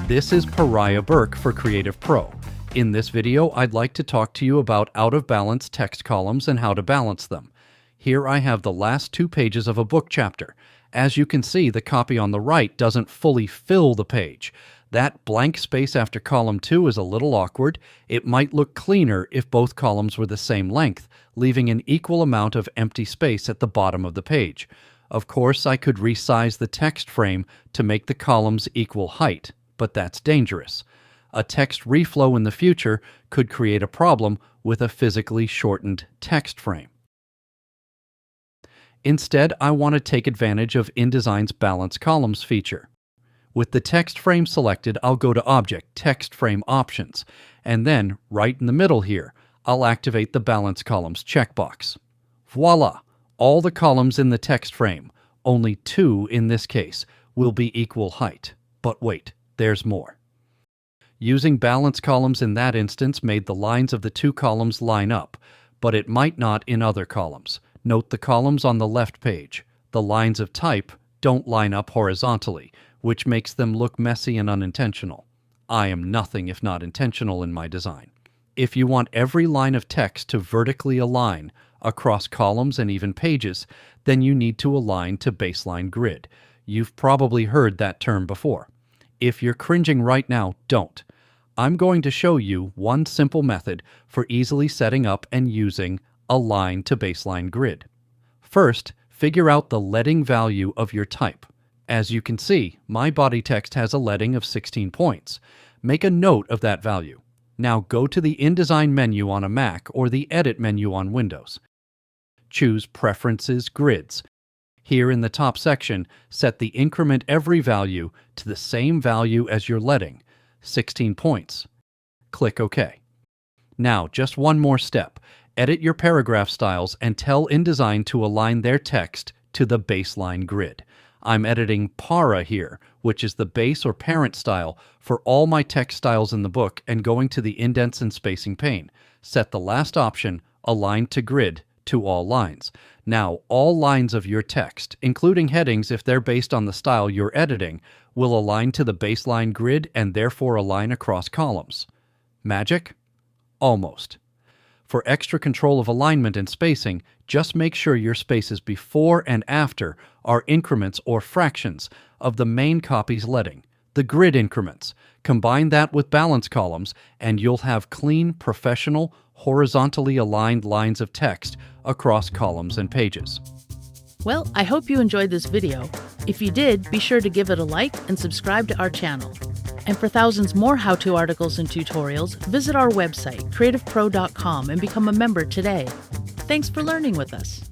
This is Pariah Burke for CreativePro. In this video, I'd like to talk to you about out-of-balance text columns and how to balance them. Here I have the last 2 pages of a book chapter. As you can see, the copy on the right doesn't fully fill the page. That blank space after column 2 is a little awkward. It might look cleaner if both columns were the same length, leaving an equal amount of empty space at the bottom of the page. Of course, I could resize the text frame to make the columns equal height, but that's dangerous. A text reflow in the future could create a problem with a physically shortened text frame. Instead, I want to take advantage of InDesign's Balance Columns feature. With the text frame selected, I'll go to Object, Text Frame Options, and then, right in the middle here, I'll activate the Balance Columns checkbox. Voila! All the columns in the text frame, only 2 in this case, will be equal height. But wait, there's more. Using balance columns in that instance made the lines of the 2 columns line up, but it might not in other columns. Note the columns on the left page. The lines of type don't line up horizontally, which makes them look messy and unintentional. I am nothing if not intentional in my design. If you want every line of text to vertically align across columns and even pages, then you need to align to baseline grid. You've probably heard that term before. If you're cringing right now, don't. I'm going to show you one simple method for easily setting up and using Align to Baseline Grid. First, figure out the leading value of your type. As you can see, my body text has a leading of 16 points. Make a note of that value. Now go to the InDesign menu on a Mac or the Edit menu on Windows. Choose Preferences Grids. Here in the top section, set the Increment Every value to the same value as your leading, 16 points. Click OK. Now, just one more step. Edit your paragraph styles and tell InDesign to align their text to the baseline grid. I'm editing Para here, which is the base or parent style for all my text styles in the book, and going to the Indents and Spacing pane. Set the last option, Align to Grid, to all lines. Now, all lines of your text, including headings if they're based on the style you're editing, will align to the baseline grid and therefore align across columns. Magic? Almost. For extra control of alignment and spacing, just make sure your spaces before and after are increments or fractions of the main copy's leading, the grid increments. Combine that with balance columns, and you'll have clean, professional, horizontally aligned lines of text across columns and pages. Well, I hope you enjoyed this video. If you did, be sure to give it a like and subscribe to our channel. And for thousands more how-to articles and tutorials, visit our website, creativepro.com, and become a member today. Thanks for learning with us.